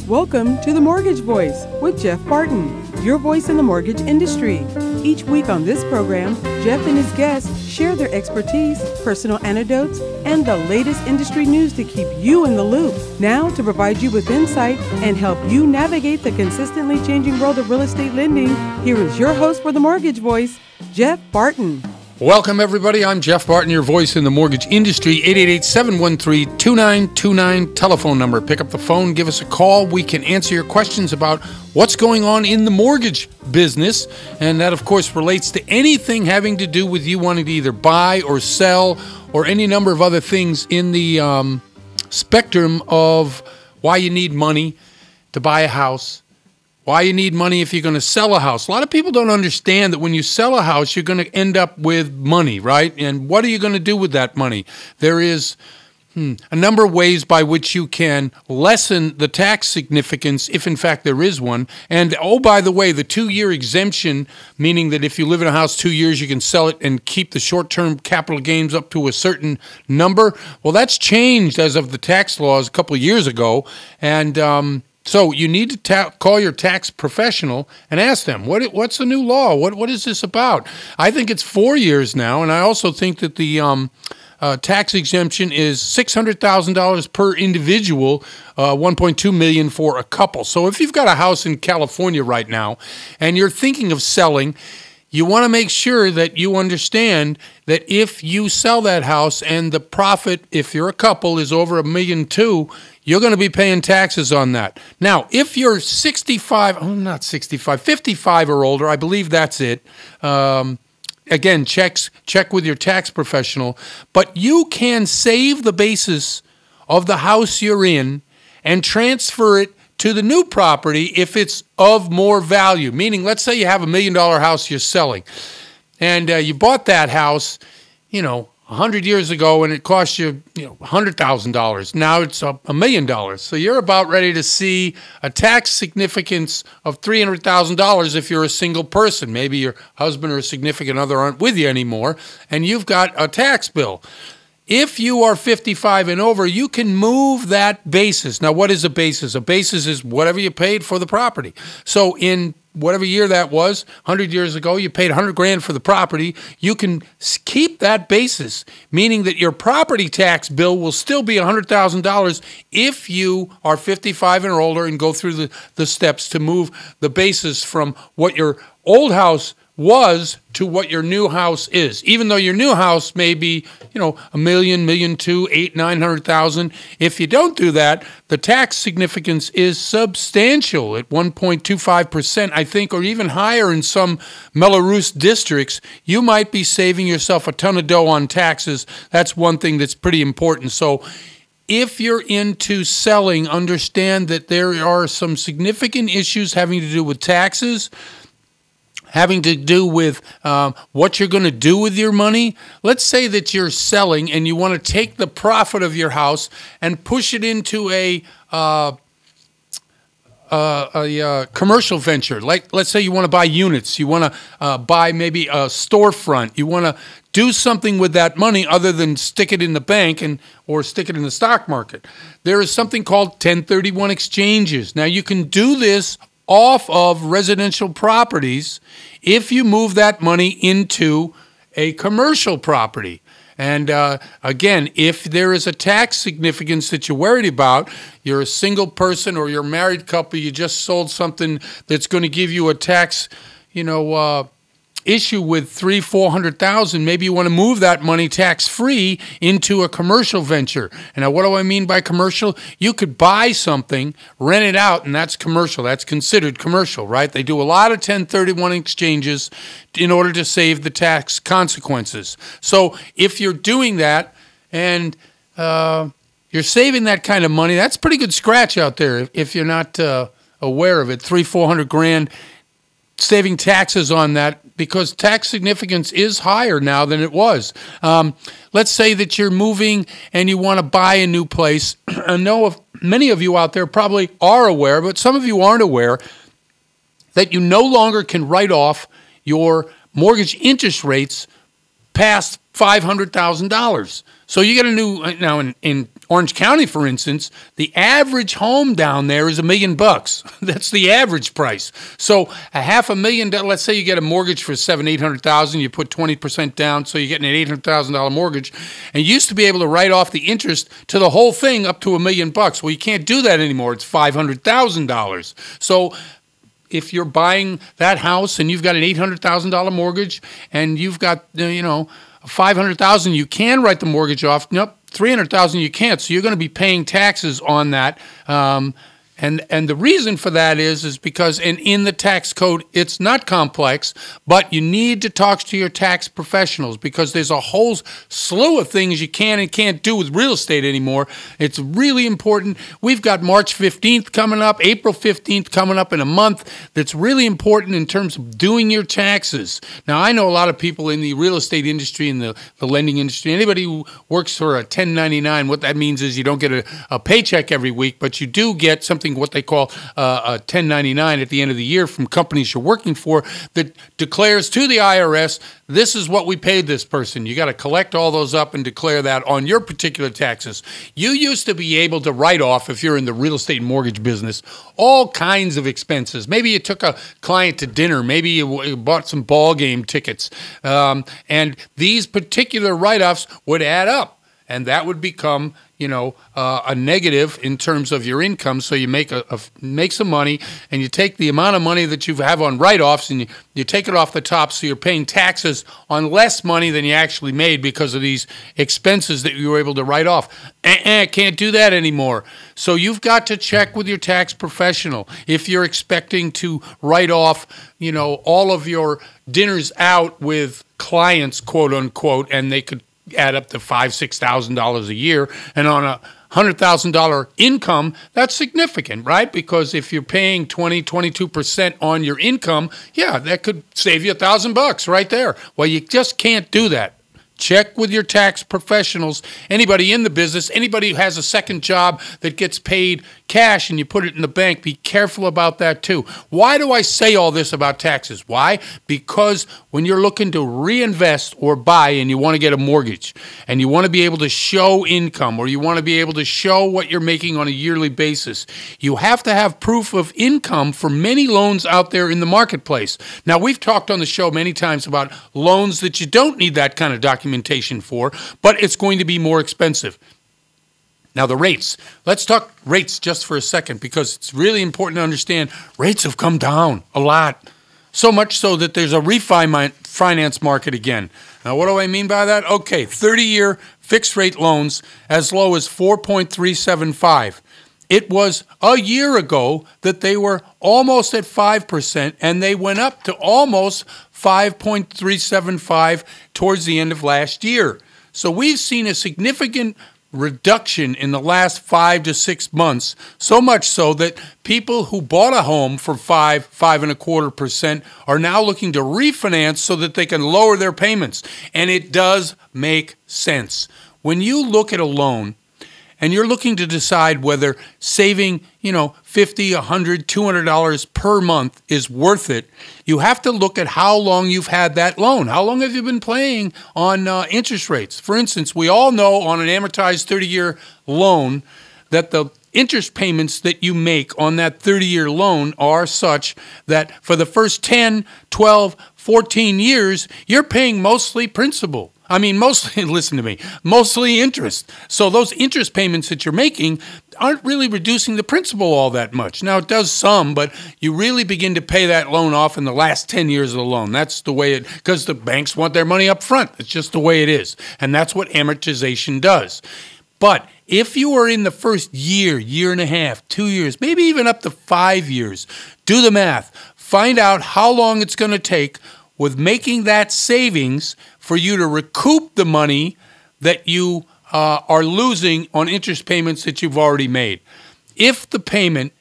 Welcome to The Mortgage Voice with Jeff Barton, your voice in the mortgage industry. Each week on this program, Jeff and his guests share their expertise, personal anecdotes, and the latest industry news to keep you in the loop. Now, to provide you with insight and help you navigate the consistently changing world of real estate lending, here is your host for The Mortgage Voice, Jeff Barton. Welcome, everybody. I'm Jeff Barton, your voice in the mortgage industry. 888-713-2929, telephone number. Pick up the phone, give us a call. We can answer your questions about what's going on in the mortgage business. And that, of course, relates to anything having to do with you wanting to either buy or sell or any number of other things in the spectrum of why you need money to buy a house. Why you need money if you're going to sell a house. A lot of people don't understand that when you sell a house, you're going to end up with money, right? And what are you going to do with that money? There is a number of ways by which you can lessen the tax significance, if in fact there is one. And oh, by the way, the 2-year exemption, meaning that if you live in a house 2 years, you can sell it and keep the short-term capital gains up to a certain number. Well, that's changed as of the tax laws a couple of years ago. And so you need to call your tax professional and ask them, what's the new law? What is this about? I think it's 4 years now, and I also think that the tax exemption is $600,000 per individual, $1.2 million for a couple. So if you've got a house in California right now and you're thinking of selling, you want to make sure that you understand that if you sell that house and the profit, if you're a couple, is over $1.2 million, you're going to be paying taxes on that. Now, if you're 55 or older, I believe that's it. Again, check with your tax professional. But you can save the basis of the house you're in and transfer it to the new property if it's of more value. Meaning, let's say you have $1 million house you're selling, and you bought that house, 100 years ago, and it cost you, $100,000. Now it's $1 million. So you're about ready to see a tax significance of $300,000 if you're a single person. Maybe your husband or a significant other aren't with you anymore, and you've got a tax bill. If you are 55 and over, you can move that basis. Now, what is a basis? A basis is whatever you paid for the property. So in whatever year that was, 100 years ago, you paid $100,000 for the property. You can keep that basis, meaning that your property tax bill will still be $100,000 if you are 55 and older and go through the steps to move the basis from what your old house was to what your new house is. Even though your new house may be, $1 million, $1.2 million, $800,000, $900,000. If you don't do that, the tax significance is substantial at 1.25%, I think, or even higher in some Melrose districts. You might be saving yourself a ton of dough on taxes. That's one thing that's pretty important. So if you're into selling, understand that there are some significant issues having to do with taxes, having to do with what you're going to do with your money. Let's say that you're selling and you want to take the profit of your house and push it into a commercial venture. Like, let's say you want to buy units. You want to buy maybe a storefront. You want to do something with that money other than stick it in the bank or stick it in the stock market. There is something called 1031 exchanges. Now, you can do this off of residential properties if you move that money into a commercial property. And again, if there is a tax significance that you're worried about, you're a single person or you're a married couple, you just sold something that's going to give you a tax, issue with $300,000-$400,000, maybe you want to move that money tax-free into a commercial venture. And now, what do I mean by commercial? You could buy something, rent it out, and that's commercial. That's considered commercial, right? They do a lot of 1031 exchanges in order to save the tax consequences. So if you're doing that and you're saving that kind of money, that's pretty good scratch out there if you're not aware of it. $300,000-$400,000. Saving taxes on that because tax significance is higher now than it was. Let's say that you're moving and you want to buy a new place. I know many of you out there probably are aware, but some of you aren't aware that you no longer can write off your mortgage interest rates past $500,000. So you get a new, now in Orange County, for instance, the average home down there is $1 million. That's the average price. So $500,000. Let's say you get a mortgage for $800,000. You put 20% down, so you're getting an $800,000 mortgage. And you used to be able to write off the interest to the whole thing up to $1 million. Well, you can't do that anymore. It's $500,000. So if you're buying that house and you've got an $800,000 mortgage and you've got $500,000, you can write the mortgage off. Nope. $300,000 you can't, so you're going to be paying taxes on that. And the reason for that is because in the tax code, it's not complex, but you need to talk to your tax professionals because there's a whole slew of things you can and can't do with real estate anymore. It's really important. We've got March 15th coming up, April 15th coming up in a month. That's really important in terms of doing your taxes. Now, I know a lot of people in the real estate industry and the lending industry, anybody who works for a 1099, what that means is you don't get a paycheck every week, but you do get something what they call a 1099 at the end of the year from companies you're working for that declares to the IRS, this is what we paid this person. You got to collect all those up and declare that on your particular taxes. You used to be able to write off, if you're in the real estate and mortgage business, all kinds of expenses. Maybe you took a client to dinner. Maybe you bought some ball game tickets. And these particular write-offs would add up. And that would become, a negative in terms of your income. So you make some money, and you take the amount of money that you have on write-offs, and you take it off the top. So you're paying taxes on less money than you actually made because of these expenses that you were able to write off. Can't do that anymore. So you've got to check with your tax professional if you're expecting to write off, all of your dinners out with clients, quote unquote, and they could add up to $5,000-$6,000 a year, and on a $100,000 income, that's significant, right? Because if you're paying 22% on your income, that could save you $1,000 right there. Well, you just can't do that. Check with your tax professionals, anybody in the business, anybody who has a second job that gets paid cash and you put it in the bank. Be careful about that too. Why do I say all this about taxes? Why? Because when you're looking to reinvest or buy and you want to get a mortgage and you want to be able to show income or you want to be able to show what you're making on a yearly basis, you have to have proof of income for many loans out there in the marketplace. Now, we've talked on the show many times about loans that you don't need that kind of documentation for, but it's going to be more expensive. Now, the rates. Let's talk rates just for a second because it's really important to understand rates have come down a lot. So much so that there's a refinance market again. Now, what do I mean by that? Okay, 30-year fixed-rate loans as low as 4.375. It was a year ago that they were almost at 5%, and they went up to almost 5.375 towards the end of last year. So we've seen a significant reduction in the last 5 to 6 months, so much so that people who bought a home for 5.25% are now looking to refinance so that they can lower their payments. And it does make sense. When you look at a loan and you're looking to decide whether saving, $50, $100, $200 per month is worth it, you have to look at how long you've had that loan. How long have you been paying on interest rates? For instance, we all know on an amortized 30-year loan that the interest payments that you make on that 30-year loan are such that for the first 10, 12, 14 years, you're paying mostly principal. I mean, mostly, listen to me, mostly interest. So those interest payments that you're making aren't really reducing the principal all that much. Now, it does some, but you really begin to pay that loan off in the last 10 years of the loan. That's the way it, because the banks want their money up front. It's just the way it is. And that's what amortization does. But if you are in the first year, year and a half, 2 years, maybe even up to 5 years, do the math. Find out how long it's going to take with making that savings for you to recoup the money that you are losing on interest payments that you've already made. If the payment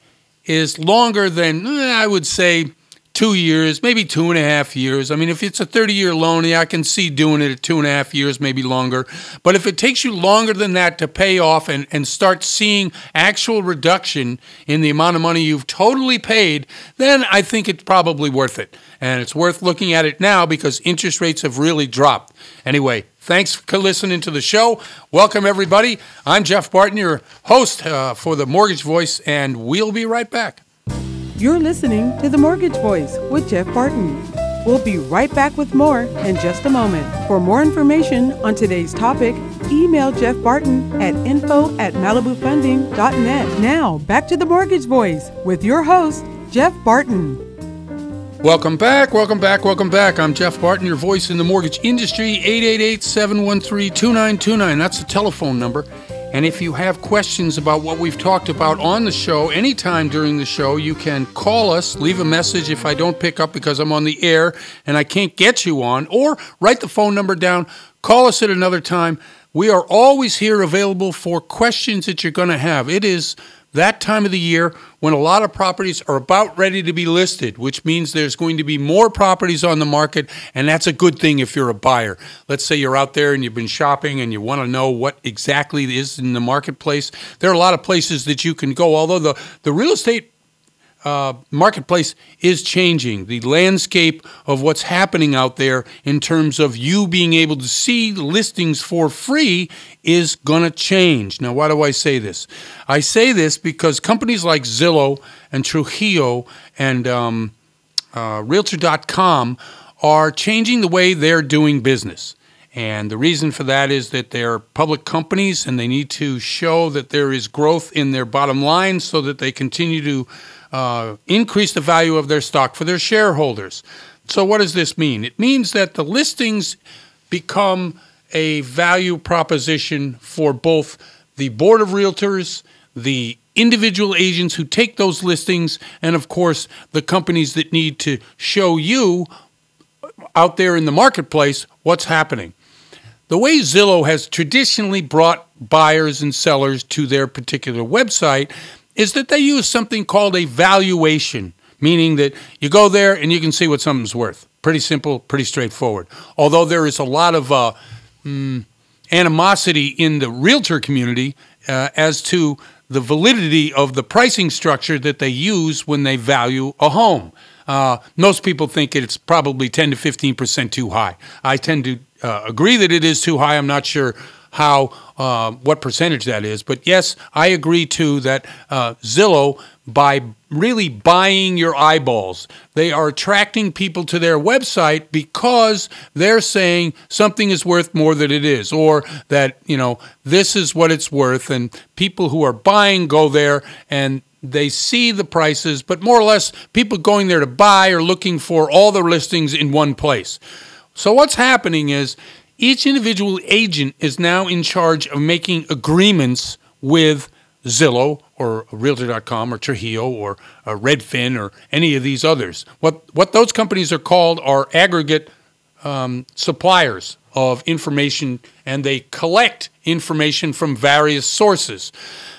is longer than, I would say, 2 years, maybe 2.5 years. I mean, if it's a 30-year loan, yeah, I can see doing it at 2.5 years, maybe longer. But if it takes you longer than that to pay off and start seeing actual reduction in the amount of money you've totally paid, then I think it's probably worth it. And it's worth looking at it now because interest rates have really dropped. Anyway, thanks for listening to the show. Welcome, everybody. I'm Jeff Barton, your host for The Mortgage Voice, and we'll be right back. You're listening to The Mortgage Voice with Jeff Barton. We'll be right back with more in just a moment. For more information on today's topic, email Jeff Barton at info@malibufunding.net. Now, back to The Mortgage Voice with your host, Jeff Barton. Welcome back, welcome back, welcome back. I'm Jeff Barton, your voice in the mortgage industry, 888-713-2929. That's the telephone number. And if you have questions about what we've talked about on the show, anytime during the show, you can call us, leave a message if I don't pick up because I'm on the air and I can't get you on, or write the phone number down, call us at another time. We are always here available for questions that you're going to have. It is that time of the year when a lot of properties are about ready to be listed, which means there's going to be more properties on the market, and that's a good thing if you're a buyer. Let's say you're out there and you've been shopping and you want to know what exactly is in the marketplace. There are a lot of places that you can go, although the real estate marketplace is changing. The landscape of what's happening out there in terms of you being able to see listings for free is going to change. Now, why do I say this? I say this because companies like Zillow and Trujillo and Realtor.com are changing the way they're doing business. And the reason for that is that they're public companies and they need to show that there is growth in their bottom line so that they continue to increase the value of their stock for their shareholders. So what does this mean? It means that the listings become a value proposition for both the board of realtors, the individual agents who take those listings, and of course the companies that need to show you out there in the marketplace what's happening. The way Zillow has traditionally brought buyers and sellers to their particular website is that they use something called a valuation, meaning that you go there and you can see what something's worth. Pretty simple, pretty straightforward. Although there is a lot of animosity in the realtor community as to the validity of the pricing structure that they use when they value a home. Most people think it's probably 10 to 15% too high. I tend to agree that it is too high. I'm not sure what percentage that is. But yes, I agree too that Zillow, by really buying your eyeballs, they are attracting people to their website because they're saying something is worth more than it is, or that, this is what it's worth. And people who are buying go there and they see the prices, but more or less people going there to buy are looking for all the listings in one place. So what's happening is each individual agent is now in charge of making agreements with Zillow or Realtor.com or Trujillo or Redfin or any of these others. What those companies are called are aggregate suppliers of information, and they collect information from various sources.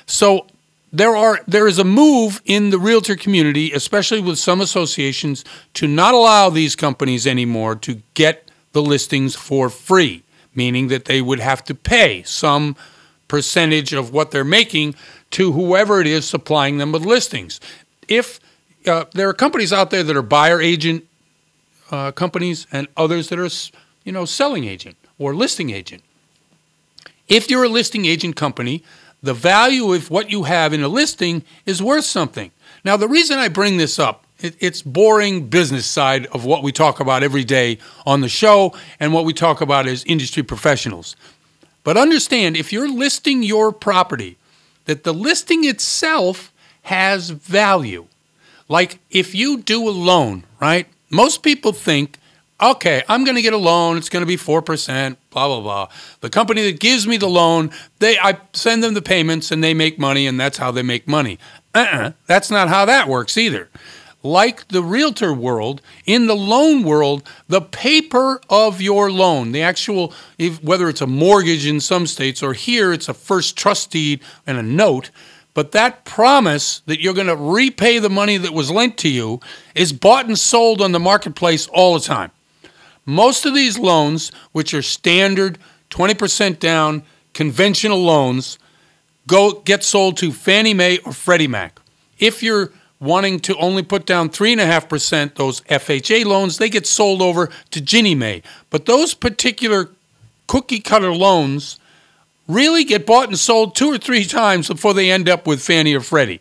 So there is a move in the realtor community, especially with some associations, to not allow these companies anymore to get the listings for free, meaning that they would have to pay some percentage of what they're making to whoever it is supplying them with listings. If there are companies out there that are buyer agent companies and others that are, selling agent or listing agent. If you're a listing agent company, the value of what you have in a listing is worth something. Now, the reason I bring this up, it's boring business side of what we talk about every day on the show and what we talk about as industry professionals. But understand, if you're listing your property, that the listing itself has value. Like if you do a loan, right? Most people think, okay, I'm going to get a loan. It's going to be 4%, blah, blah, blah. The company that gives me the loan, I send them the payments and they make money, and that's how they make money. That's not how that works either. Like the realtor world, in the loan world, the paper of your loan, the actual, whether it's a mortgage in some states or here it's a first trust deed and a note, But that promise that you're going to repay the money that was lent to you is bought and sold on the marketplace all the time. Most of these loans, which are standard 20% down conventional loans, get sold to Fannie Mae or Freddie Mac. If you're wanting to only put down 3.5%, those FHA loans, they get sold over to Ginnie Mae. But those particular cookie-cutter loans really get bought and sold 2 or 3 times before they end up with Fannie or Freddie.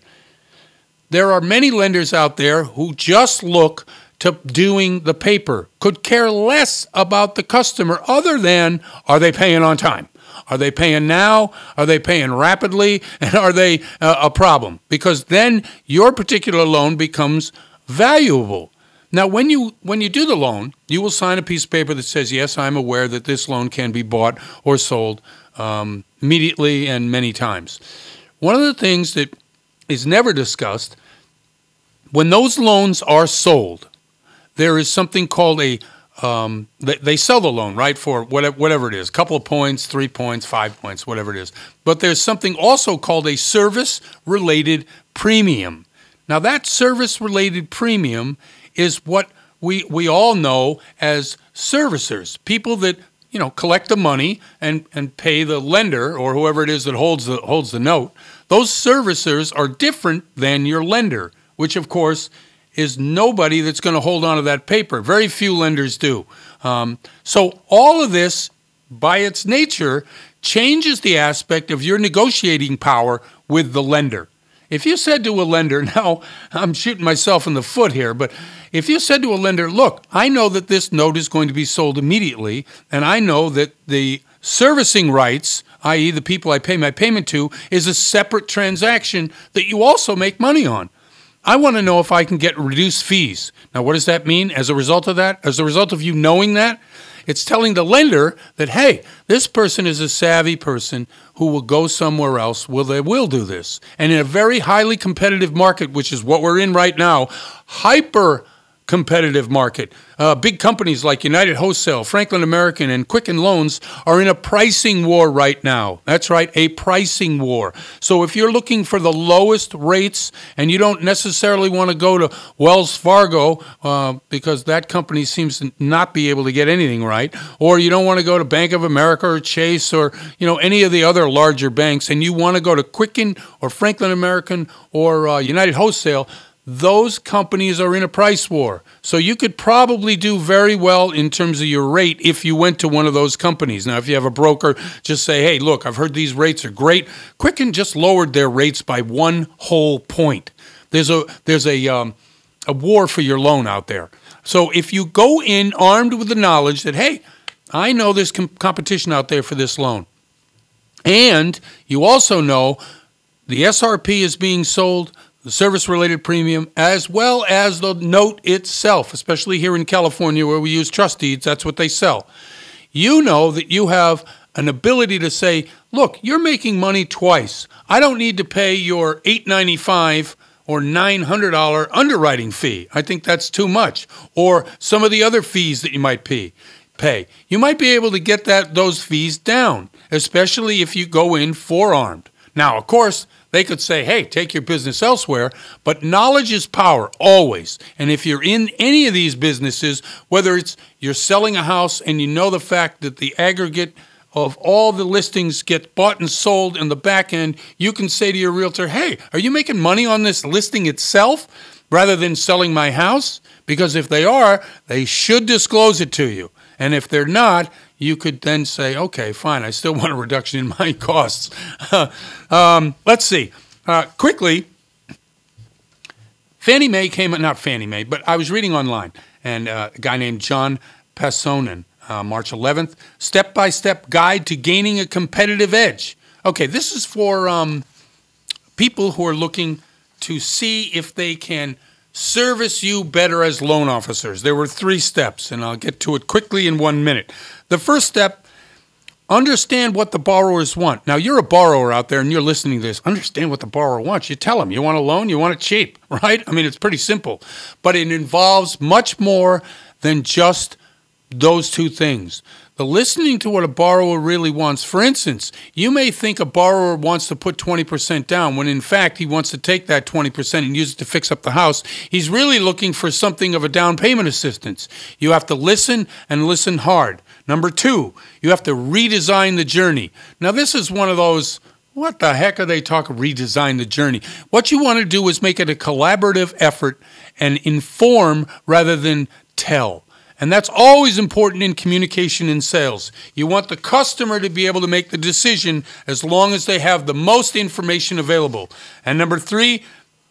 There are many lenders out there who just look to doing the paper, could care less about the customer other than, are they paying on time? Are they paying now? Are they paying rapidly? And are they a problem? Because then your particular loan becomes valuable. Now, when you do the loan, you will sign a piece of paper that says, yes, I'm aware that this loan can be bought or sold immediately and many times. One of the things that is never discussed, when those loans are sold, there is something called they sell the loan, right, for whatever it is, a couple of points, 3 points, 5 points, whatever it is. But there's something also called a service-related premium. Now, that service-related premium is what we all know as servicers, people that, collect the money and pay the lender or whoever it is that holds the note. Those servicers are different than your lender, which, of course, is nobody that's going to hold on to that paper. Very few lenders do. So all of this, by its nature, changes the aspect of your negotiating power with the lender. If you said to a lender, now I'm shooting myself in the foot here, but if you said to a lender, look, I know that this note is going to be sold immediately, and I know that the servicing rights, i.e. the people I pay my payment to, is a separate transaction that you also make money on. I want to know if I can get reduced fees. Now, what does that mean as a result of that? As a result of you knowing that, it's telling the lender that, hey, this person is a savvy person who will go somewhere else. They will do this. And in a very highly competitive market, which is what we're in right now, hyper-competitive market, big companies like United Wholesale, Franklin American, and Quicken Loans are in a pricing war right now. That's right, a pricing war. So if you're looking for the lowest rates and you don't necessarily want to go to Wells Fargo because that company seems to not be able to get anything right, or you don't want to go to Bank of America or Chase or any of the other larger banks, and you want to go to Quicken or Franklin American or United Wholesale, those companies are in a price war. So you could probably do very well in terms of your rate if you went to one of those companies. Now, if you have a broker, just say, hey, look, I've heard these rates are great. Quicken just lowered their rates by 1 whole point. There's a war for your loan out there. So if you go in armed with the knowledge that, hey, I know there's competition out there for this loan, and you also know the SRP is being sold, the service-related premium, as well as the note itself, especially here in California where we use trust deeds, that's what they sell. You know that you have an ability to say, look, you're making money twice. I don't need to pay your $895 or $900 underwriting fee. I think that's too much. Or some of the other fees that you might pay. You might be able to get those fees down, especially if you go in forearmed. Now, of course, they could say, hey, take your business elsewhere, but knowledge is power, always. And if you're in any of these businesses, whether it's you're selling a house and you know the fact that the aggregate of all the listings get bought and sold in the back end, you can say to your realtor, hey, are you making money on this listing itself rather than selling my house? Because if they are, they should disclose it to you. And if they're not, you could then say, okay, fine, I still want a reduction in my costs. Let's see. Quickly, Fannie Mae not Fannie Mae, but I was reading online, and a guy named John Passonen, March 11th, Step-by-Step Guide to Gaining a Competitive Edge. Okay, this is for people who are looking to see if they can service you better as loan officers. There were 3 steps, and I'll get to it quickly in 1 minute. The first step, understand what the borrowers want. Now, you're a borrower out there, and you're listening to this. Understand what the borrower wants. You tell them, you want a loan, you want it cheap, right? I mean, it's pretty simple. But it involves much more than just those 2 things. the listening to what a borrower really wants. For instance, you may think a borrower wants to put 20% down when in fact he wants to take that 20% and use it to fix up the house. He's really looking for something of a down payment assistance. You have to listen and listen hard. Number 2, you have to redesign the journey. Now this is one of those, what the heck are they talking, redesign the journey? What you want to do is make it a collaborative effort and inform rather than tell. And that's always important in communication and sales. You want the customer to be able to make the decision as long as they have the most information available. And number 3,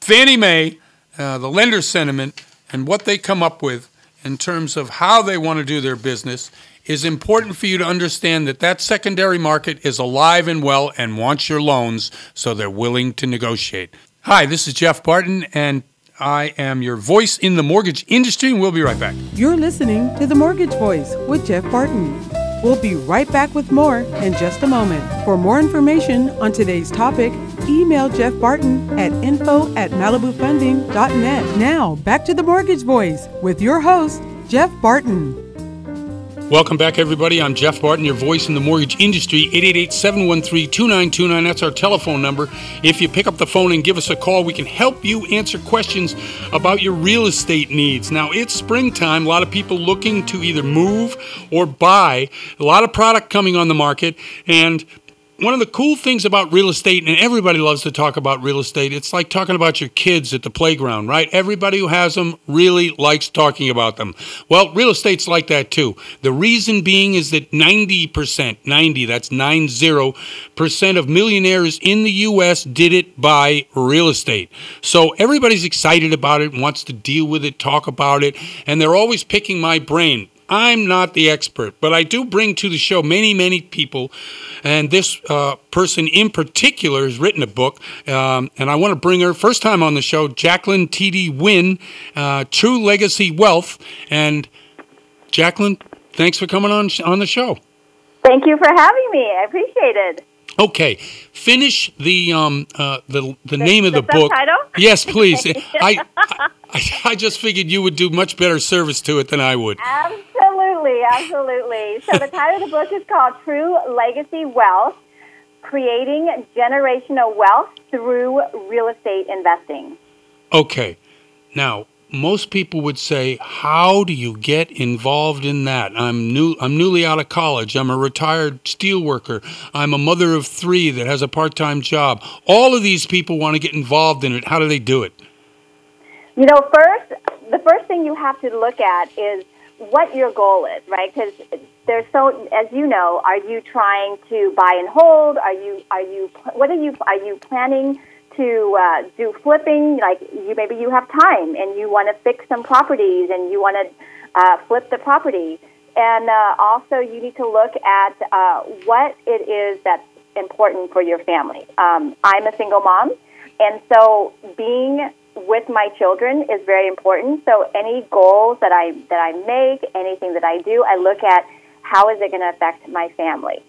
Fannie Mae, the lender sentiment, and what they come up with in terms of how they want to do their business is important for you to understand that that secondary market is alive and well and wants your loans, so they're willing to negotiate. Hi, this is Jeff Barton, and I am your voice in the mortgage industry, and we'll be right back. You're listening to The Mortgage Voice with Jeff Barton. We'll be right back with more in just a moment. For more information on today's topic, email Jeff Barton at info@malibufunding.net. Now, back to The Mortgage Voice with your host, Jeff Barton. Welcome back, everybody. I'm Jeff Barton, your voice in the mortgage industry. 888-713-2929. That's our telephone number. If you pick up the phone and give us a call, we can help you answer questions about your real estate needs. Now, it's springtime. A lot of people looking to either move or buy. A lot of product coming on the market. And one of the cool things about real estate, and everybody loves to talk about real estate, it's like talking about your kids at the playground, right? Everybody who has them really likes talking about them. Well, real estate's like that too. The reason being is that 90% of millionaires in the U.S. did it by real estate. So everybody's excited about it, wants to deal with it, talk about it, and they're always picking my brain. I'm not the expert, but I do bring to the show many people, and this person in particular has written a book, and I want to bring her, first time on the show, Jacqueline T.D. Wynn, True Legacy Wealth. And Jacqueline, thanks for coming on the show. Thank you for having me. I appreciate it. Okay, finish the name of the book. Subtitle? Yes, please. I just figured you would do much better service to it than I would. Absolutely. So the title of the book is called True Legacy Wealth, Creating Generational Wealth Through Real Estate Investing. Okay. Now, most people would say, how do you get involved in that? I'm newly out of college. I'm a retired steelworker. I'm a mother of 3 that has a part-time job. All of these people want to get involved in it. How do they do it? You know, the first thing you have to look at is what your goal is, right? Because there's as you know, are you trying to buy and hold? Are you planning to do flipping? Like maybe you have time and you want to fix some properties and you want to flip the property. And also you need to look at what it is that's important for your family. I'm a single mom, and so being with my children is very important. So any goals that I make, anything that I do, I look at how is it going to affect my family.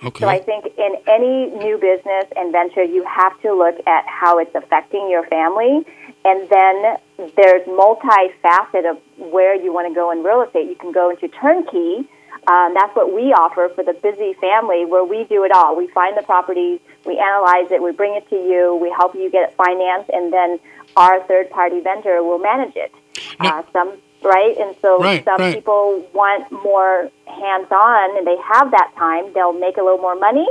Okay. So I think in any new business and venture, you have to look at how it's affecting your family. And then there's multifaceted of where you want to go in real estate. You can go into turnkey. That's what we offer for the busy family, where we do it all. We find the properties, we analyze it, we bring it to you, we help you get it financed, and then our third-party vendor will manage it. Some people want more hands-on, and they have that time. They'll make a little more money,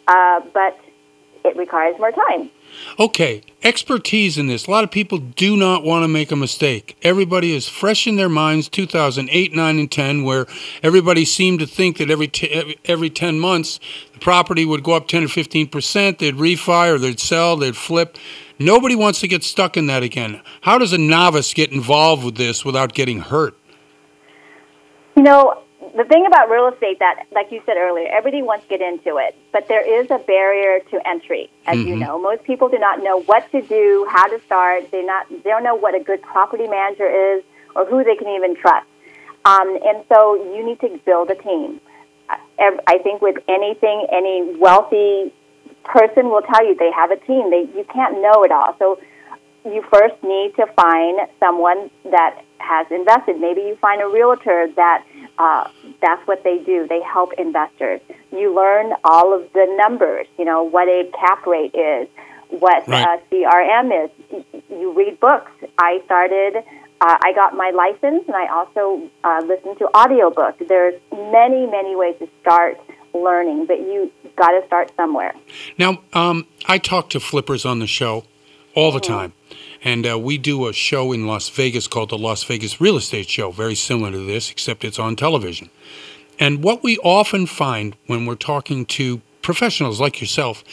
but it requires more time. Okay, expertise in this. A lot of people do not want to make a mistake. Everybody is fresh in their minds, 2008, 9, and 10, where everybody seemed to think that every 10 months the property would go up 10 or 15%, they'd refi or they'd sell, they'd flip. Nobody wants to get stuck in that again. How does a novice get involved with this without getting hurt? You know, the thing about real estate that, like you said earlier, everybody wants to get into it, but there is a barrier to entry, as you know. Most people do not know what to do, how to start. They don't know what a good property manager is or who they can even trust. And so you need to build a team. I think with anything, any wealthy person will tell you they have a team. You can't know it all. So you first need to find someone that has invested. Maybe you find a realtor that That's what they do. They help investors. You learn all of the numbers, what a cap rate is, what CRM is. You read books. I got my license, and I also listen to audiobooks. There's many, many ways to start learning, but you got to start somewhere. Now, I talk to flippers on the show all the time, and we do a show in Las Vegas called the Las Vegas Real Estate Show, very similar to this, except it's on television. And what we often find when we're talking to professionals like yourself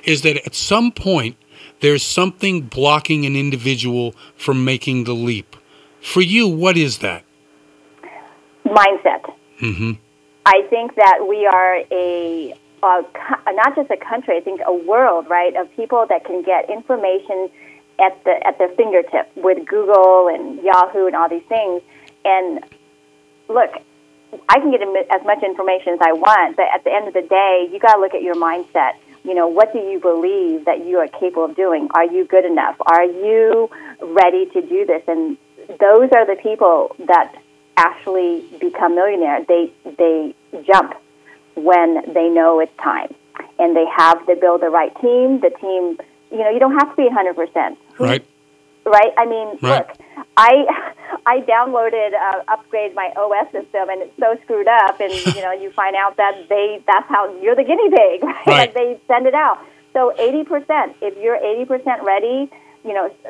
is that at some point there's something blocking an individual from making the leap. For you, what is that? Mindset. Mm-hmm. I think that we are not just a country, I think a world, right, of people that can get information at their fingertips with Google and Yahoo and all these things. And look, I can get as much information as I want, but at the end of the day, you got to look at your mindset. What do you believe that you are capable of doing? Are you good enough? Are you ready to do this? And those are the people that actually become millionaires. They jump when they know it's time, and they build the right team. The team, you don't have to be 100%. Right. Right. I mean, look, I downloaded, upgraded my OS system, and it's so screwed up, and you find out that that's how you're the guinea pig, right? They send it out. So 80%. If you're 80% ready.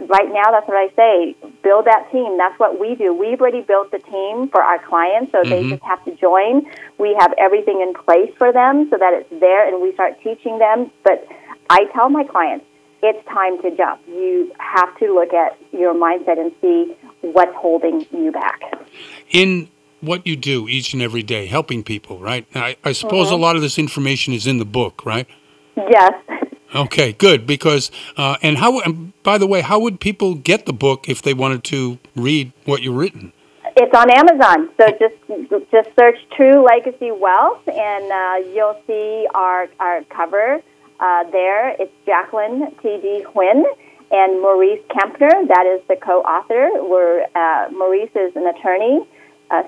Right now, that's what I say. Build that team. That's what we do. We've already built the team for our clients, so they just have to join. We have everything in place for them so that it's there, and we start teaching them. But I tell my clients, it's time to jump. You have to look at your mindset and see what's holding you back. In what you do each and every day, helping people, right? I suppose a lot of this information is in the book, right? Yes. Okay, good. Because and by the way, how would people get the book if they wanted to read what you've written? It's on Amazon. So just search True Legacy Wealth, and you'll see our cover there. It's Jacqueline T.D. Huynh and Maurice Kempner. That is the co-author. Maurice is an attorney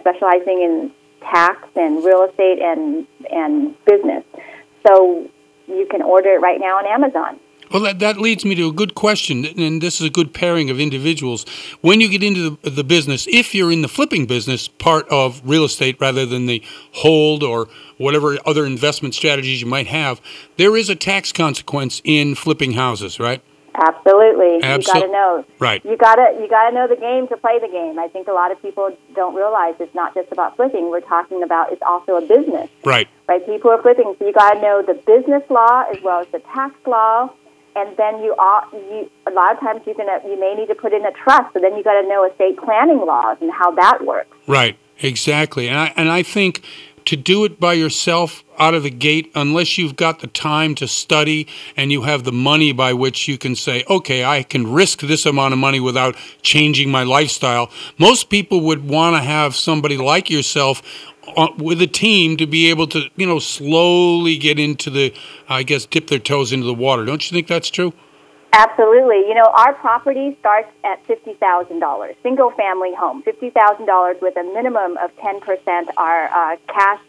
specializing in tax and real estate and business. So you can order it right now on Amazon. Well, that leads me to a good question, and this is a good pairing of individuals. When you get into the business, if you're in the flipping business, part of real estate rather than the hold or whatever other investment strategies you might have, there is a tax consequence in flipping houses, right? Absolutely. You got to know. Right. You got to know the game to play the game. I think a lot of people don't realize it's not just about flipping. We're talking about it's also a business. Right. Right. People are flipping, so you got to know the business law as well as the tax law. And then a lot of times you may need to put in a trust. So then you got to know estate planning laws and how that works. Right. Exactly. And I think to do it by yourself out of the gate, unless you've got the time to study and you have the money by which you can say, okay, I can risk this amount of money without changing my lifestyle, most people would want to have somebody like yourself with a team to be able to, slowly get into dip their toes into the water. Don't you think that's true? Absolutely. Our property starts at $50,000, single-family home, $50,000 with a minimum of 10% are cash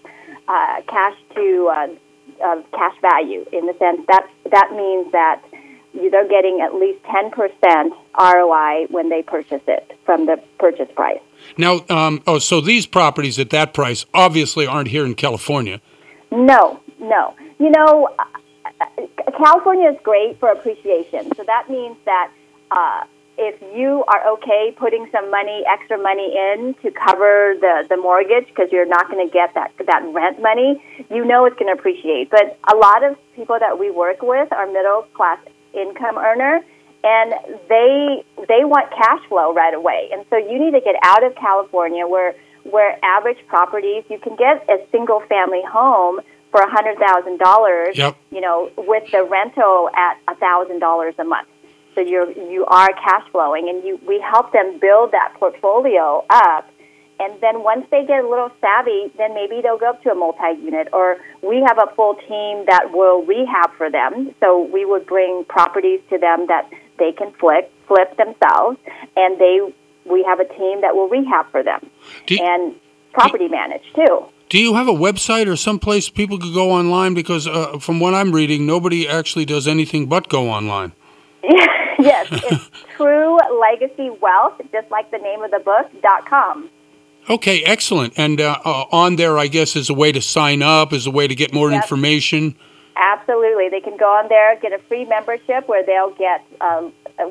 value. In the sense that means that they're getting at least 10% ROI when they purchase it from the purchase price. Now, so these properties at that price obviously aren't here in California. No. California is great for appreciation. So that means that if you are okay putting some extra money in to cover the mortgage because you're not going to get that rent money, it's going to appreciate. But a lot of people that we work with are middle-class income earner, and they want cash flow right away. And so you need to get out of California where average properties, you can get a single-family home for $100,000, yep. With the rental at $1,000 a month. So you are cash flowing, and we help them build that portfolio up. And then once they get a little savvy, then maybe they'll go up to a multi-unit, or we have a full team that will rehab for them. So we would bring properties to them that they can flip themselves, and we have a team that will rehab for them and property manage too. Do you have a website or someplace people could go online? Because from what I'm reading, nobody actually does anything but go online. Yes, it's True Legacy Wealth, just like the name of the book, .com. Okay, excellent. And on there, I guess, is a way to sign up, is a way to get more information. Absolutely. They can go on there, get a free membership where they'll get,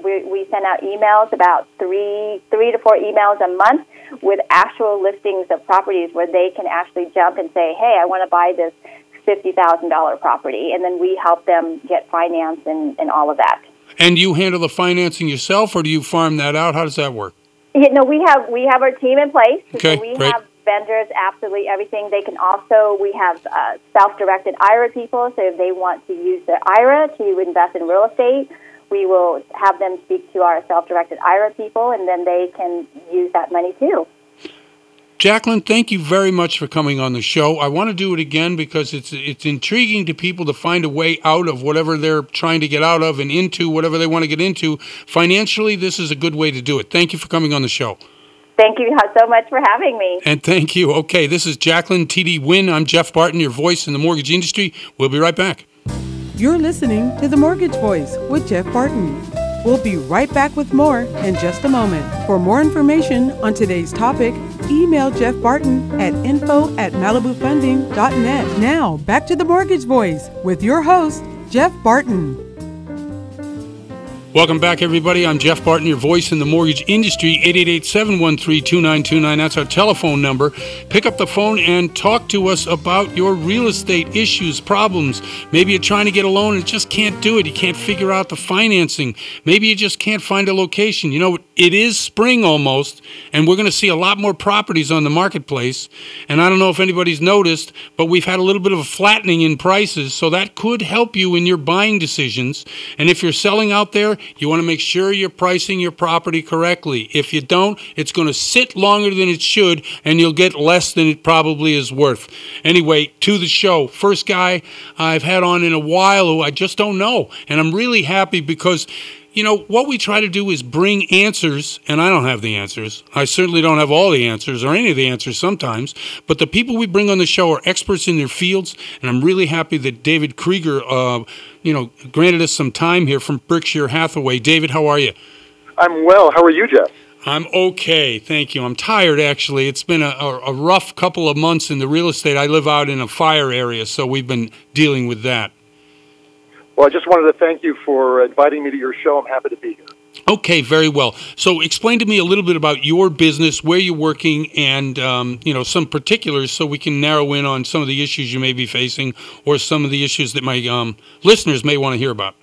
we send out emails, about three to four emails a month with actual listings of properties where they can actually jump and say, hey, I want to buy this $50,000 property. And then we help them get finance and all of that. And you handle the financing yourself, or do you farm that out? How does that work? Yeah, no, we have our team in place. Okay, so we great. have vendors, absolutely everything. They can also, we have self-directed IRA people, so if they want to use their IRA to invest in real estate, we will have them speak to our self-directed IRA people, and then they can use that money too. Jacqueline, thank you very much for coming on the show. I want to do it again because it's intriguing to people to find a way out of whatever they're trying to get out of and into whatever they want to get into. Financially, this is a good way to do it. Thank you for coming on the show. Thank you so much for having me. And thank you. Okay, this is Jacqueline T.D. Wynn. I'm Jeff Barton, your voice in the mortgage industry. We'll be right back. You're listening to The Mortgage Voice with Jeff Barton. We'll be right back with more in just a moment. For more information on today's topic, email Jeff Barton at info@malibufunding.net. Now, back to The Mortgage Voice with your host, Jeff Barton. Welcome back, everybody. I'm Jeff Barton, your voice in the mortgage industry. 888-713-2929. That's our telephone number. Pick up the phone and talk to us about your real estate issues, problems. Maybe you're trying to get a loan and just can't do it. You can't figure out the financing. Maybe you just can't find a location. You know, it is spring almost, and we're going to see a lot more properties on the marketplace. And I don't know if anybody's noticed, but we've had a little bit of a flattening in prices, so that could help you in your buying decisions. And if you're selling out there, you want to make sure you're pricing your property correctly. If you don't, it's going to sit longer than it should, and you'll get less than it probably is worth. Anyway, to the show. First guy I've had on in a while who I just don't know. And I'm really happy because, you know, what we try to do is bring answers, and I don't have the answers. I certainly don't have all the answers or any of the answers sometimes, but the people we bring on the show are experts in their fields, and I'm really happy that David Krieger, granted us some time here from Berkshire Hathaway. David, how are you? I'm well. How are you, Jeff? I'm okay, thank you. I'm tired, actually. It's been a rough couple of months in the real estate. I live out in a fire area, so we've been dealing with that. Well, I just wanted to thank you for inviting me to your show. I'm happy to be here. Okay, very well. So explain to me a little bit about your business, where you're working, and some particulars so we can narrow in on some of the issues you may be facing or some of the issues that my listeners may want to hear about.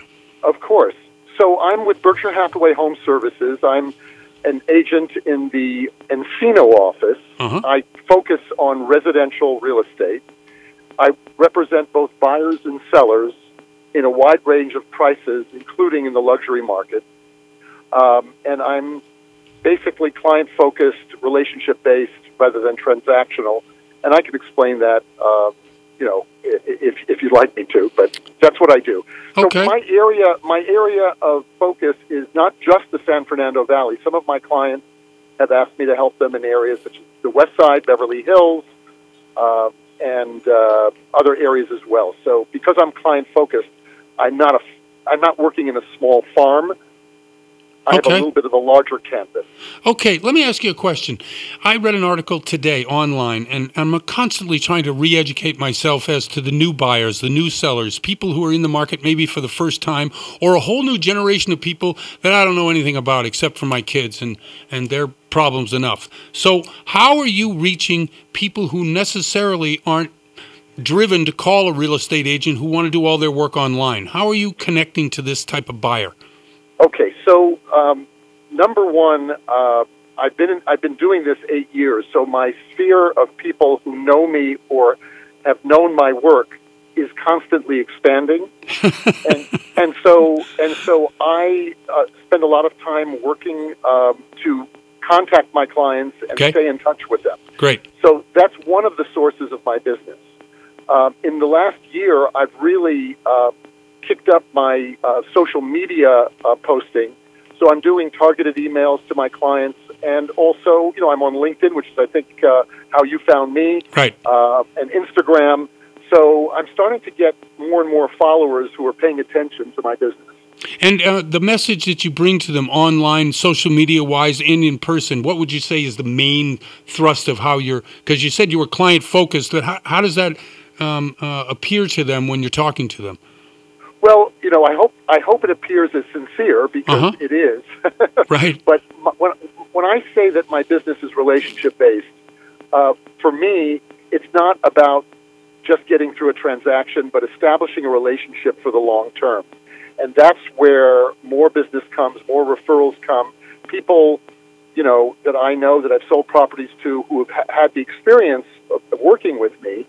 Of course. So I'm with Berkshire Hathaway Home Services. I'm an agent in the Encino office. Uh-huh. I focus on residential real estate. I represent both buyers and sellers in a wide range of prices, including in the luxury market. And I'm basically client-focused, relationship-based, rather than transactional. And I can explain that, if you'd like me to. But that's what I do. Okay. So my area of focus is not just the San Fernando Valley. Some of my clients have asked me to help them in areas such as the West Side, Beverly Hills, and other areas as well. So because I'm client-focused, I'm not working in a small farm. I have a little bit of a larger canvas. Okay, let me ask you a question. I read an article today online, and I'm constantly trying to re-educate myself as to the new buyers, the new sellers, people who are in the market maybe for the first time, or a whole new generation of people that I don't know anything about except for my kids and their problems enough. So how are you reaching people who necessarily aren't driven to call a real estate agent who want to do all their work online? How are you connecting to this type of buyer? Okay, so number one, I've been doing this 8 years, so my sphere of people who know me or have known my work is constantly expanding, and so I spend a lot of time working to contact my clients and stay in touch with them. Great. So that's one of the sources of my business. In the last year, I've really kicked up my social media posting. So I'm doing targeted emails to my clients and also, I'm on LinkedIn, which is, I think, how you found me, Right. And Instagram. So I'm starting to get more and more followers who are paying attention to my business. And the message that you bring to them online, social media-wise, and in person, what would you say is the main thrust of how because you said you were client-focused, but how does that appear to them when you're talking to them? Well, I hope it appears as sincere, because it is. Right. But when I say that my business is relationship-based, for me, it's not about just getting through a transaction, but establishing a relationship for the long term. And that's where more business comes, more referrals come. People, that I know that I've sold properties to who have had the experience of working with me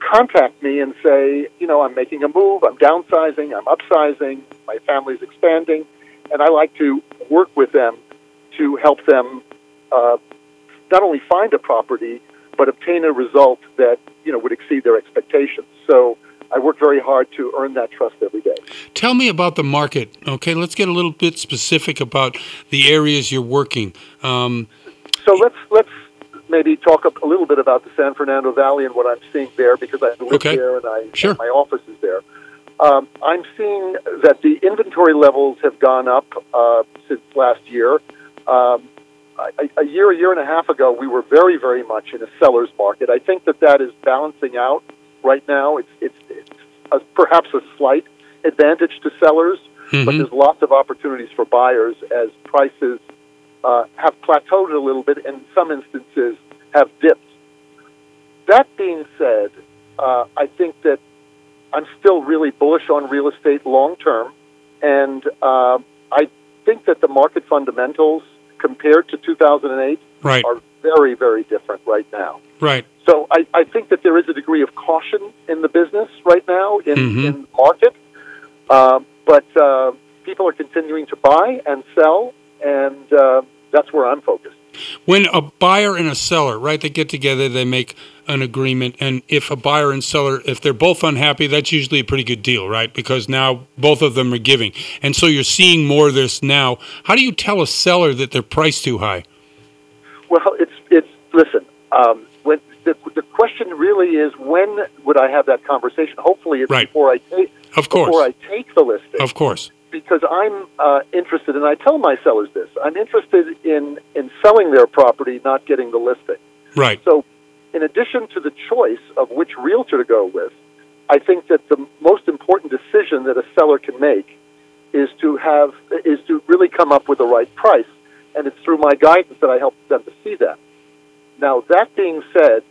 contact me and say, I'm making a move, I'm downsizing, I'm upsizing, my family's expanding, and I like to work with them to help them not only find a property, but obtain a result that, would exceed their expectations. So I work very hard to earn that trust every day. Tell me about the market. Okay, let's get a little bit specific about the areas you're working. So let's maybe talk a little bit about the San Fernando Valley and what I'm seeing there, because I live there and my office is there. I'm seeing that the inventory levels have gone up since last year. A year and a half ago, we were very, very much in a seller's market. I think that is balancing out right now. It's perhaps a slight advantage to sellers, but there's lots of opportunities for buyers as prices have plateaued a little bit, and in some instances have dipped. That being said, I think that I'm still really bullish on real estate long term, and I think that the market fundamentals compared to 2008 are very, very different right now. Right. So I think that there is a degree of caution in the business right now in the market, but people are continuing to buy and sell, and that's where I'm focused. When a buyer and a seller, they get together, they make an agreement, and if a buyer and seller, if they're both unhappy, that's usually a pretty good deal, right? Because now both of them are giving. And so you're seeing more of this now. How do you tell a seller that they're priced too high? Well, listen, when the question really is, when would I have that conversation? Hopefully it's before I take the listing. Of course. Because I'm interested, and I tell my sellers this, I'm interested in selling their property, not getting the listing. Right. So in addition to the choice of which realtor to go with, I think that the most important decision that a seller can make is to really come up with the right price. And it's through my guidance that I help them to see that. Now, that being said,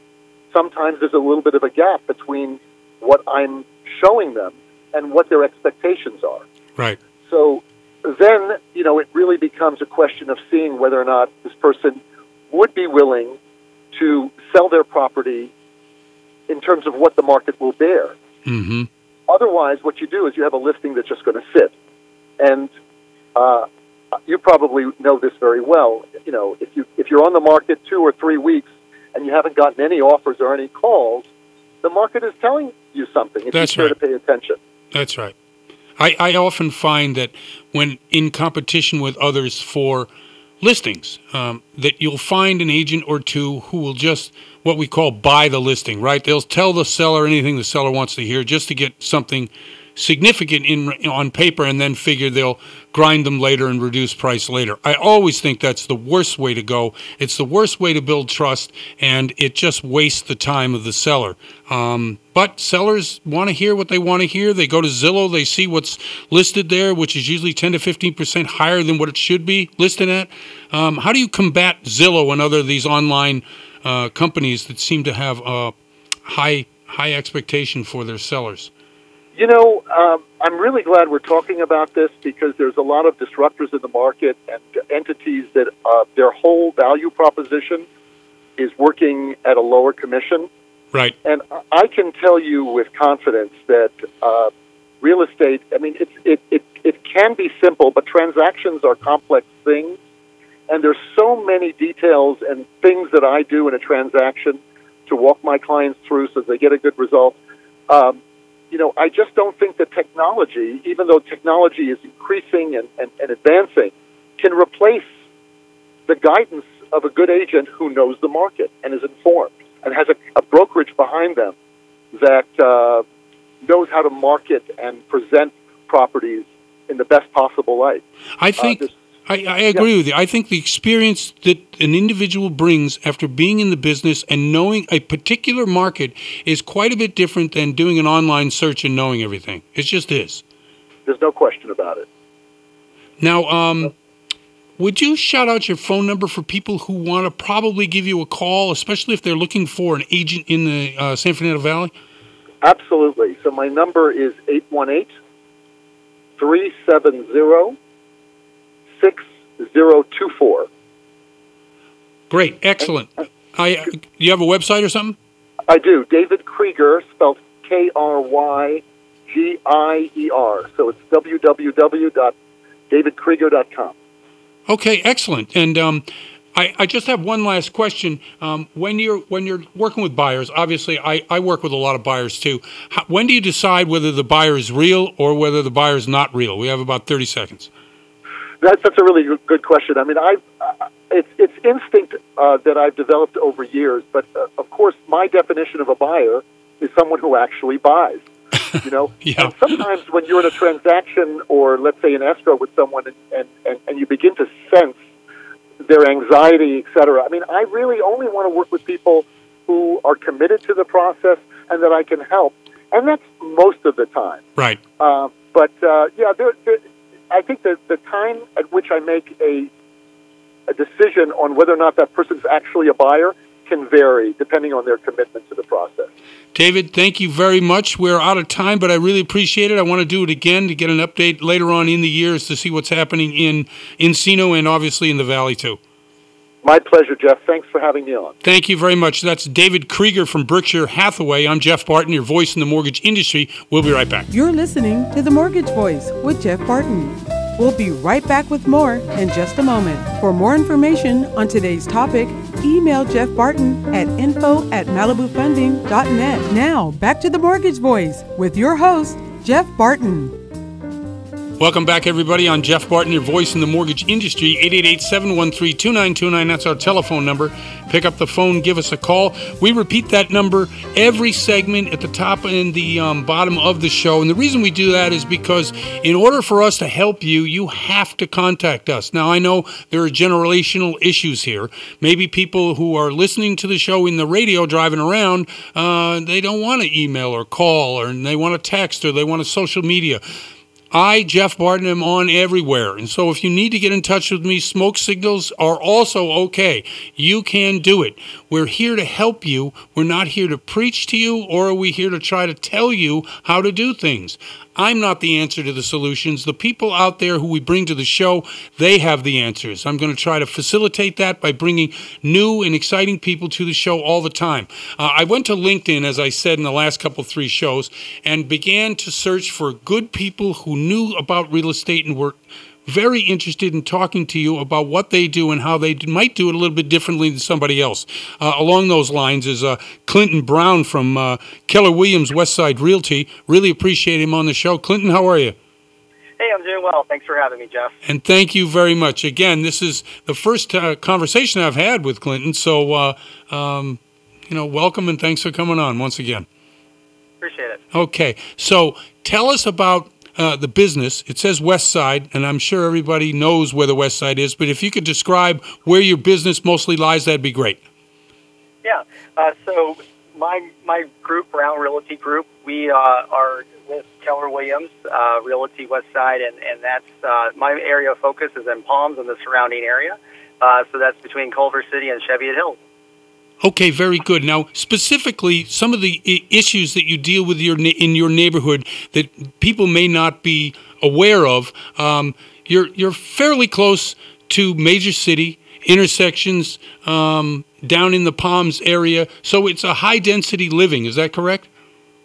sometimes there's a little bit of a gap between what I'm showing them and what their expectations are. Right. So then, it really becomes a question of seeing whether or not this person would be willing to sell their property in terms of what the market will bear. Mm-hmm. Otherwise, what you do is you have a listing that's just going to sit. And you probably know this very well. If you're on the market 2 or 3 weeks and you haven't gotten any offers or any calls, the market is telling you something. If That's you care right. to pay attention. That's right. I often find that when in competition with others for listings, that you'll find an agent or two who will just what we call buy the listing, right? They'll tell the seller anything the seller wants to hear just to get something significant on paper, and then figure they'll grind them later and reduce price later. I always think that's the worst way to go. It's the worst way to build trust, and it just wastes the time of the seller. But sellers want to hear what they want to hear. They go to Zillow, they see what's listed there, which is usually 10 to 15% higher than what it should be listed at. How do you combat Zillow and other of these online companies that seem to have a high expectation for their sellers? I'm really glad we're talking about this, because there's a lot of disruptors in the market and entities that their whole value proposition is working at a lower commission. Right. And I can tell you with confidence that real estate, it can be simple, but transactions are complex things. And there's so many details and things that I do in a transaction to walk my clients through so they get a good result. I just don't think that technology, even though technology is increasing and advancing, can replace the guidance of a good agent who knows the market and is informed and has a brokerage behind them that knows how to market and present properties in the best possible light. I think I agree with you. I think the experience that an individual brings after being in the business and knowing a particular market is quite a bit different than doing an online search and knowing everything. It just is. There's no question about it. Now, would you shout out your phone number for people who want to probably give you a call, especially if they're looking for an agent in the San Fernando Valley? Absolutely. So my number is 818-370-6024. Great. Excellent. You have a website or something? I do. David Krieger, spelled Kryiger. So it's www.davidkrieger.com. Okay, excellent. And I just have one last question. When you're working with buyers, obviously I work with a lot of buyers too. When do you decide whether the buyer is real or whether the buyer is not real? We have about 30 seconds. That's a really good question. I mean, it's instinct that I've developed over years, but of course, my definition of a buyer is someone who actually buys. You know, Yeah. And sometimes when you're in a transaction or let's say an escrow with someone, and you begin to sense their anxiety, et cetera. I mean, I really only want to work with people who are committed to the process and that I can help, and that's most of the time. Right. But I think that the time at which I make a decision on whether or not that person's actually a buyer can vary depending on their commitment to the process. David, thank you very much. We're out of time, but I really appreciate it. I want to do it again to get an update later on in the years to see what's happening in Encino and obviously in the Valley too. My pleasure, Jeff. Thanks for having me on. Thank you very much. That's David Krieger from Berkshire Hathaway. I'm Jeff Barton, your voice in the mortgage industry. We'll be right back. You're listening to The Mortgage Voice with Jeff Barton. We'll be right back with more in just a moment. For more information on today's topic, email Jeff Barton at info@malibufunding.net. Now, back to The Mortgage Voice with your host, Jeff Barton. Welcome back, everybody. I'm Jeff Barton, your voice in the mortgage industry. 888-713-2929. That's our telephone number. Pick up the phone, give us a call. We repeat that number every segment at the top and the bottom of the show. And the reason we do that is because in order for us to help you, you have to contact us. Now, I know there are generational issues here. Maybe people who are listening to the show in the radio driving around, they don't want to email or call, or they want to text, or they want to social media. I, Jeff Barton, am on everywhere. And so if you need to get in touch with me, smoke signals are also okay. You can do it. We're here to help you. We're not here to preach to you, or are we here to try to tell you how to do things? I'm not the answer to the solutions. The people out there who we bring to the show, they have the answers. I'm going to try to facilitate that by bringing new and exciting people to the show all the time. I went to LinkedIn, as I said in the last couple 3 shows, and began to search for good people who knew about real estate and were very interested in talking to you about what they do and how they might do it a little bit differently than somebody else. Along those lines is Clinton Brown from Keller Williams Westside Realty. Really appreciate him on the show. Clinton, how are you? Hey, I'm doing well. Thanks for having me, Jeff. And thank you very much. Again, this is the first conversation I've had with Clinton, so welcome and thanks for coming on once again. Appreciate it. Okay, so tell us about the business. It says West Side, and I'm sure everybody knows where the West Side is, but if you could describe where your business mostly lies, that'd be great. Yeah. So my group, Brown Realty Group, we are with Keller Williams Realty West Side, and that's my area of focus is in Palms and the surrounding area. So that's between Culver City and Cheviot Hills. Okay, very good. Now, specifically, some of the issues that you deal with in your neighborhood that people may not be aware of, you're fairly close to major city intersections down in the Palms area, so it's a high-density living. Is that correct?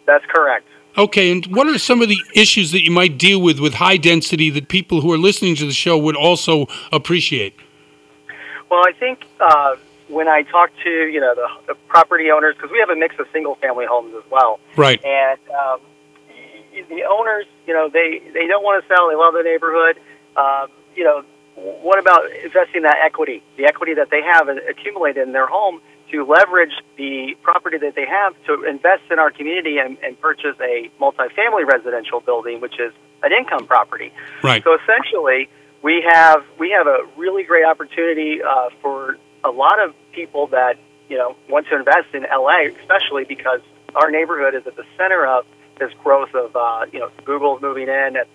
That's correct. Okay, and what are some of the issues that you might deal with high density that people who are listening to the show would also appreciate? Well, I think when I talk to the property owners, because we have a mix of single-family homes as well, right? And the owners, they don't want to sell. They love the neighborhood. what about investing that equity, the equity that they have accumulated in their home, to leverage the property that they have to invest in our community and purchase a multifamily residential building, which is an income property. Right. So essentially, we have a really great opportunity for a lot of people that want to invest in LA, especially because our neighborhood is at the center of this growth of Google's moving in at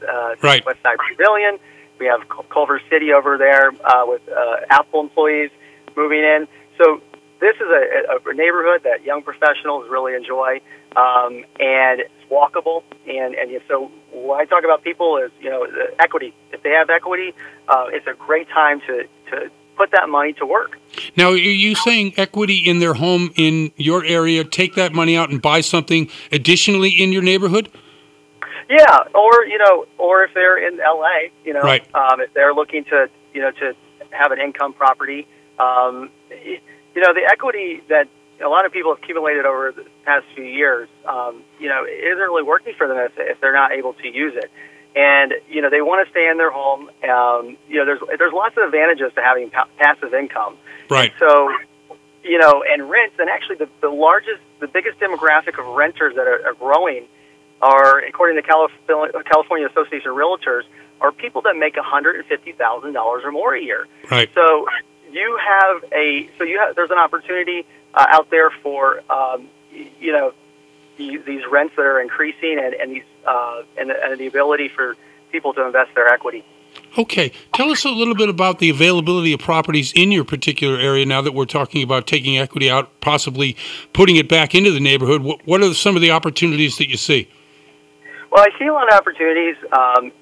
right. West Side Pavilion. We have Culver City over there with Apple employees moving in. So this is a neighborhood that young professionals really enjoy, and it's walkable. And so when I talk about people is, the equity. If they have equity, it's a great time to put that money to work. Now, are you saying equity in their home in your area, take that money out and buy something additionally in your neighborhood? Yeah, or if they're in LA, right. If they're looking to have an income property, the equity that a lot of people have accumulated over the past few years, isn't really working for them if they're not able to use it. And, they want to stay in their home. There's lots of advantages to having passive income. Right. So, and rents, and actually the biggest demographic of renters that are growing are, according to California Association of Realtors, are people that make $150,000 or more a year. Right. So there's an opportunity out there for these rents that are increasing and these and the ability for people to invest their equity. Okay. Tell us a little bit about the availability of properties in your particular area now that we're talking about taking equity out, possibly putting it back into the neighborhood. What are some of the opportunities that you see? Well, I see a lot of opportunities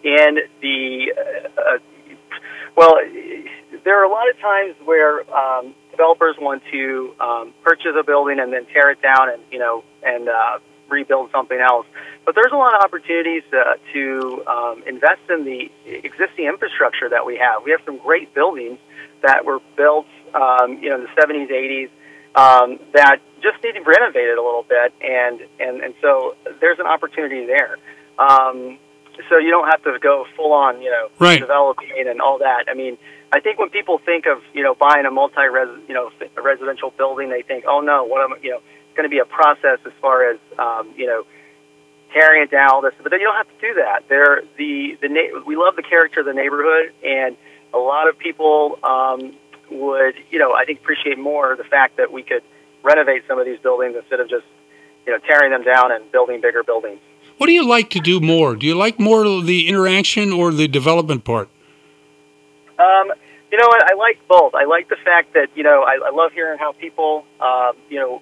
in the there are a lot of times where developers want to purchase a building and then tear it down and rebuild something else. But there's a lot of opportunities to invest in the existing infrastructure that we have. We have some great buildings that were built, in the 70s, 80s, that just need to be renovated a little bit, and so there's an opportunity there. So you don't have to go full on, right. developing and all that. I mean, I think when people think of, buying a residential building, they think, oh no, it's going to be a process as far as, tearing it down, all this, but you don't have to do that. We love the character of the neighborhood, and a lot of people would, I think, appreciate more the fact that we could renovate some of these buildings instead of just, tearing them down and building bigger buildings. What do you like to do more? Do you like more of the interaction or the development part? I like both. I like the fact that, I love hearing how people,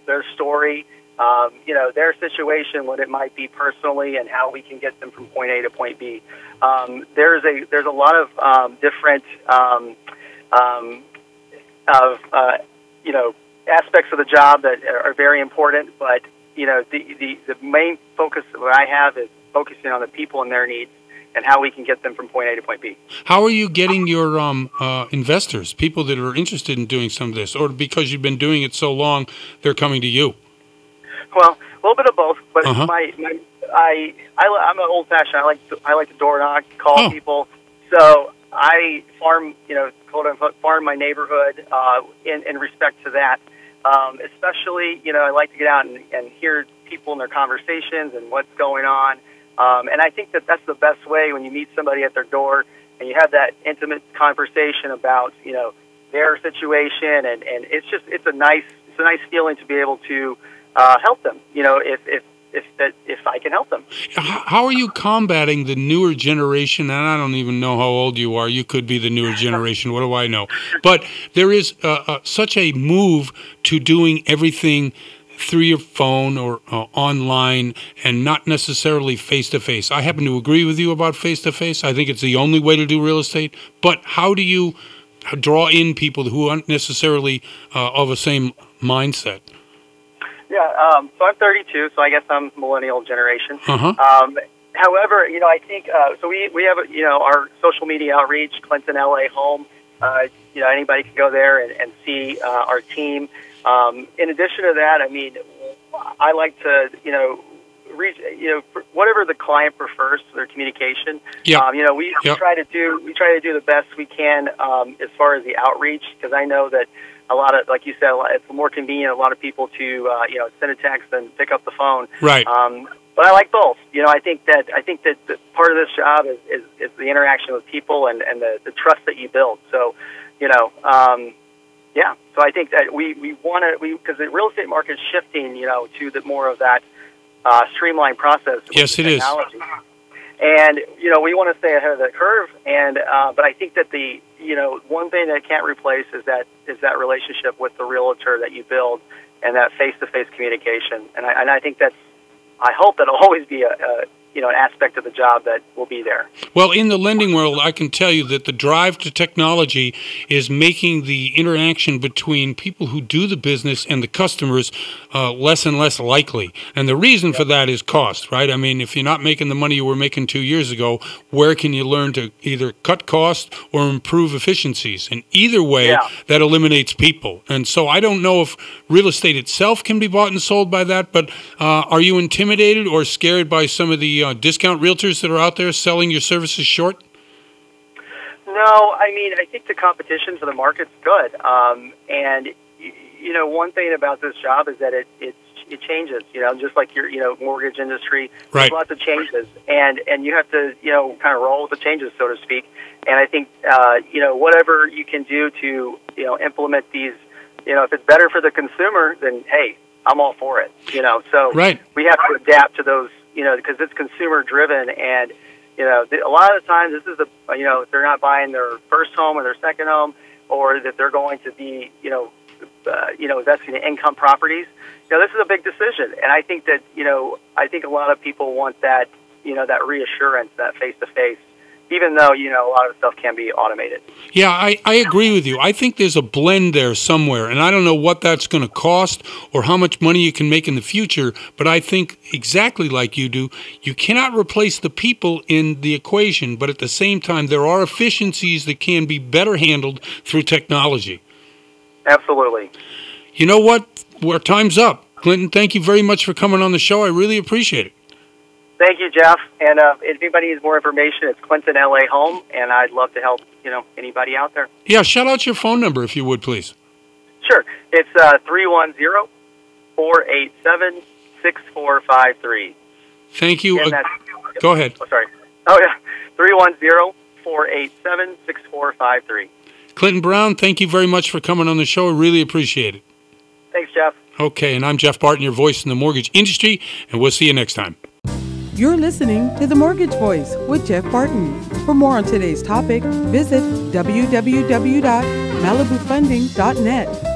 their story, their situation, what it might be personally, and how we can get them from point A to point B. There's a lot of different aspects of the job that are very important, but the main focus that I have is focusing on the people and their needs and how we can get them from point A to point B. How are you getting your investors, people that are interested in doing some of this, or because you've been doing it so long, they're coming to you? Well, a little bit of both, but Uh-huh. I'm an old-fashioned. I like to door knock, call people. So I farm, quote unquote, farm my neighborhood in respect to that. Especially, I like to get out and hear people in their conversations and what's going on. And I think that that's the best way when you meet somebody at their door and you have that intimate conversation about, their situation, and it's a nice feeling to be able to help them, if I can help them. How are you combating the newer generation? And I don't even know how old you are. You could be the newer generation. What do I know? But there is such a move to doing everything through your phone or online and not necessarily face-to-face. I happen to agree with you about face-to-face. I think it's the only way to do real estate. But how do you draw in people who aren't necessarily of the same mindset? Yeah, so I'm 32, so I guess I'm millennial generation. Uh-huh. However, I think, so we have, our social media outreach, Clinton LA Home. Anybody can go there and see our team. In addition to that, I mean, I like to, whatever the client prefers for their communication. Yeah. We try to do the best we can as far as the outreach, because I know that a lot of, like you said, it's more convenient. A lot of people to send a text than pick up the phone. Right. But I like both. I think that the part of this job is the interaction with people and the trust that you build. So, yeah. So I think that we want to, because the real estate market is shifting, to the more of that streamlined process. Yes, it is. And we want to stay ahead of the curve. And but I think that the one thing that can't replace is that relationship with the realtor that you build, and that face-to-face communication. And I think I hope that'll always be an aspect of the job that will be there. Well, in the lending world, I can tell you that the drive to technology is making the interaction between people who do the business and the customers less and less likely. And the reason for that is cost, right? I mean, if you're not making the money you were making 2 years ago, where can you learn to either cut costs or improve efficiencies? And either way, that eliminates people. And so I don't know if real estate itself can be bought and sold by that, but are you intimidated or scared by some of the discount realtors that are out there selling your services short? No, I mean, I think the competition for the market's good. And, one thing about this job is that it changes, just like your, mortgage industry. Right. There's lots of changes. And you have to, kind of roll with the changes, so to speak. And I think, whatever you can do to, implement these, if it's better for the consumer, then, hey, I'm all for it. So right. We have to adapt to those, because it's consumer driven, and a lot of the times this is if they're not buying their first home or their second home, or that they're going to be investing in income properties. This is a big decision, and I think that I think a lot of people want that that reassurance, that face to face. Even though, a lot of stuff can be automated. Yeah, I agree with you. I think there's a blend there somewhere, and I don't know what that's going to cost or how much money you can make in the future, but I think exactly like you do, you cannot replace the people in the equation, but at the same time, there are efficiencies that can be better handled through technology. Absolutely. You know what? Our time's up. Clinton, thank you very much for coming on the show. I really appreciate it. Thank you, Jeff. And if anybody needs more information, it's Clinton LA Home, and I'd love to help anybody out there. Yeah, shout out your phone number if you would, please. Sure. It's 310-487-6453. Thank you. Go ahead. Oh, sorry. Oh, yeah. 310-487-6453. Clinton Brown, thank you very much for coming on the show. I really appreciate it. Thanks, Jeff. Okay, and I'm Jeff Barton, your voice in the mortgage industry, and we'll see you next time. You're listening to The Mortgage Voice with Jeff Barton. For more on today's topic, visit www.malibufunding.net.